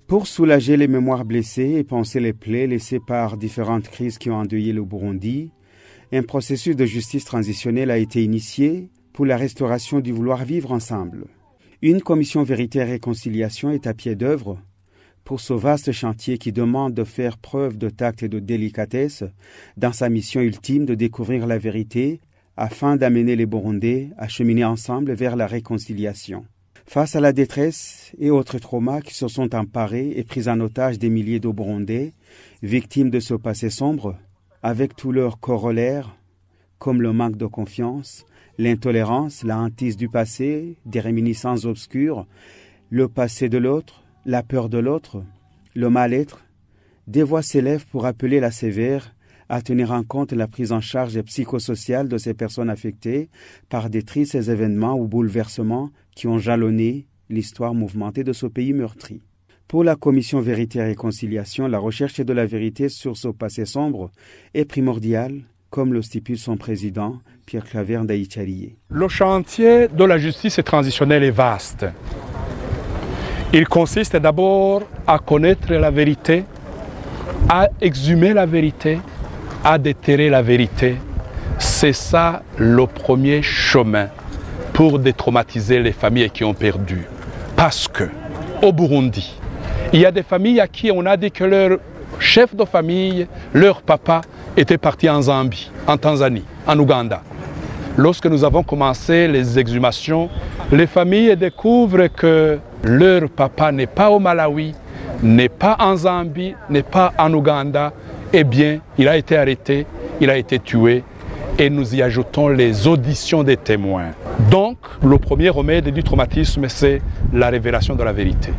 Pour soulager les mémoires blessées et panser les plaies laissées par différentes crises qui ont endeuillé le Burundi, un processus de justice transitionnelle a été initié pour la restauration du vouloir vivre ensemble. Une commission vérité et réconciliation est à pied d'œuvre pour ce vaste chantier qui demande de faire preuve de tact et de délicatesse dans sa mission ultime de découvrir la vérité afin d'amener les Burundais à cheminer ensemble vers la réconciliation. Face à la détresse et autres traumas qui se sont emparés et pris en otage des milliers de Burundais, victimes de ce passé sombre, avec tous leurs corollaires, comme le manque de confiance, l'intolérance, la hantise du passé, des réminiscences obscures, le passé de l'autre, la peur de l'autre, le mal-être, des voix s'élèvent pour appeler la sévère à tenir en compte la prise en charge psychosociale de ces personnes affectées par des tristes événements ou bouleversements qui ont jalonné l'histoire mouvementée de ce pays meurtri. Pour la Commission Vérité et Réconciliation, la recherche de la vérité sur ce passé sombre est primordiale, comme le stipule son président, Pierre-Claver Ndayicariye. Le chantier de la justice transitionnelle est vaste. Il consiste d'abord à connaître la vérité, à exhumer la vérité, à déterrer la vérité. C'est ça le premier chemin pour détraumatiser les familles qui ont perdu. Parce que, au Burundi, il y a des familles à qui on a dit que leur chef de famille, leur papa, était parti en Zambie, en Tanzanie, en Ouganda. Lorsque nous avons commencé les exhumations, les familles découvrent que leur papa n'est pas au Malawi, n'est pas en Zambie, n'est pas en Ouganda. Eh bien, il a été arrêté, il a été tué, et nous y ajoutons les auditions des témoins. Donc, le premier remède du traumatisme, c'est la révélation de la vérité.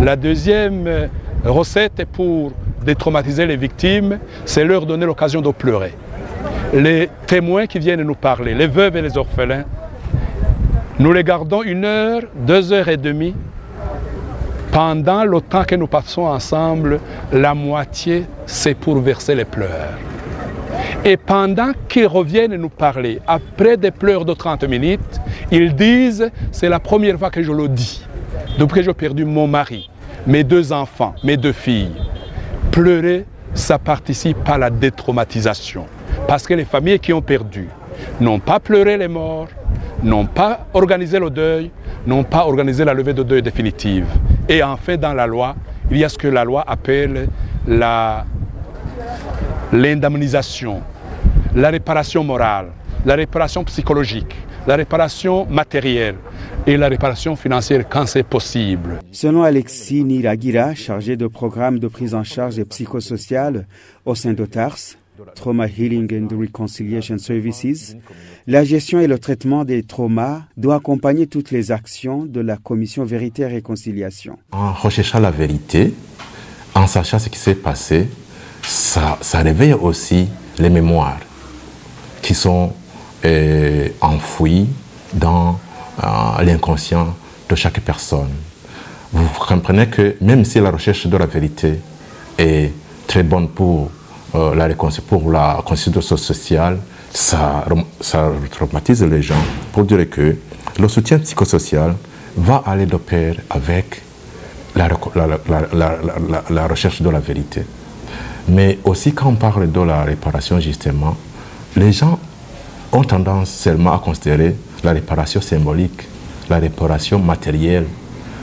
La deuxième recette pour détraumatiser les victimes, c'est leur donner l'occasion de pleurer. Les témoins qui viennent nous parler, les veuves et les orphelins, nous les gardons 1 heure, 2 heures et demie. Pendant le temps que nous passons ensemble, la moitié, c'est pour verser les pleurs. Et pendant qu'ils reviennent nous parler, après des pleurs de 30 minutes, ils disent « c'est la première fois que je le dis, depuis que j'ai perdu mon mari, mes 2 enfants, mes 2 filles ». Pleurer, ça participe à la détraumatisation. Parce que les familles qui ont perdu n'ont pas pleuré les morts, n'ont pas organisé le deuil, n'ont pas organisé la levée de deuil définitive. Et en fait, dans la loi, il y a ce que la loi appelle l'indemnisation, la réparation morale, la réparation psychologique, la réparation matérielle et la réparation financière quand c'est possible. Selon Alexis Niragira, chargé de programme de prise en charge psychosociale au sein de TARS, Trauma Healing and Reconciliation Services, la gestion et le traitement des traumas doit accompagner toutes les actions de la Commission Vérité et Réconciliation. En recherchant la vérité, en sachant ce qui s'est passé, ça réveille aussi les mémoires qui sont enfouies dans l'inconscient de chaque personne. Vous comprenez que même si la recherche de la vérité est très bonne pour la constitution sociale, ça traumatise les gens pour dire que le soutien psychosocial va aller de pair avec la recherche de la vérité. Mais aussi quand on parle de la réparation justement, les gens ont tendance seulement à considérer la réparation symbolique, la réparation matérielle,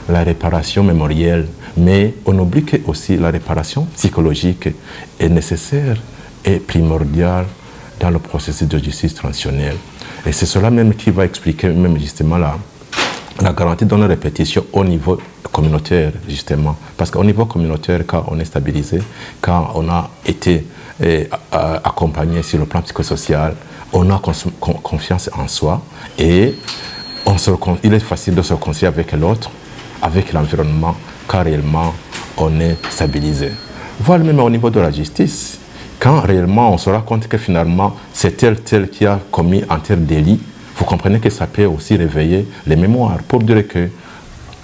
la réparation mémorielle, mais on oublie que aussi la réparation psychologique est nécessaire et primordiale dans le processus de justice transitionnelle. Et c'est cela même qui va expliquer même justement la garantie de la répétition au niveau communautaire, justement. Parce qu'au niveau communautaire, quand on est stabilisé, quand on a été accompagné sur le plan psychosocial, on a confiance en soi et il est facile de se réconcilier avec l'autre, avec l'environnement, car réellement on est stabilisé. Voilà même au niveau de la justice, quand réellement on se rend compte que finalement c'est tel qui a commis un tel délit, vous comprenez que ça peut aussi réveiller les mémoires pour dire que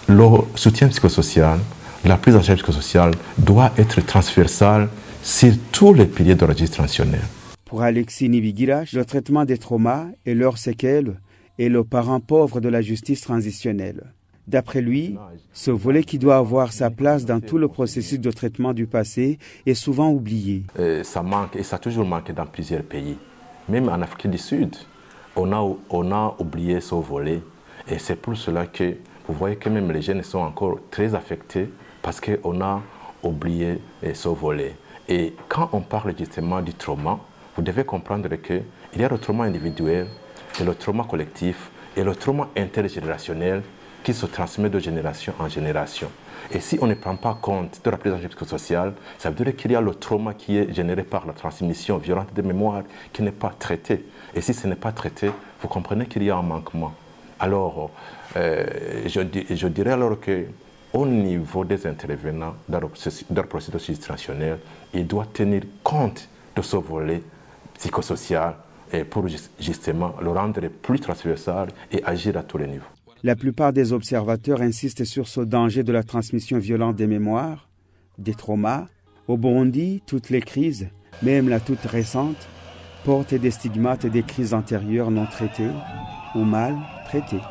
le soutien psychosocial, la prise en charge psychosociale doit être transversale sur tous les piliers de la justice transitionnelle. Pour Alexis Nibigirache, le traitement des traumas et leurs séquelles est le parent pauvre de la justice transitionnelle. D'après lui, ce volet qui doit avoir sa place dans tout le processus de traitement du passé est souvent oublié. Ça manque et ça a toujours manqué dans plusieurs pays. Même en Afrique du Sud, on a oublié ce volet. Et c'est pour cela que vous voyez que même les jeunes sont encore très affectés parce qu'on a oublié ce volet. Et quand on parle justement du trauma, vous devez comprendre qu'il y a le trauma individuel, et le trauma collectif et le trauma intergénérationnel qui se transmet de génération en génération. Et si on ne prend pas compte de la prise en charge psychosociale, ça veut dire qu'il y a le trauma qui est généré par la transmission violente des mémoires qui n'est pas traité. Et si ce n'est pas traité, vous comprenez qu'il y a un manquement. Alors, je dirais alors qu'au niveau des intervenants dans le processus transitionnel, il doit tenir compte de ce volet psychosocial et pour justement le rendre plus transversal et agir à tous les niveaux. La plupart des observateurs insistent sur ce danger de la transmission violente des mémoires, des traumas. Au Burundi, toutes les crises, même la toute récente, portent des stigmates des crises antérieures non traitées ou mal traitées.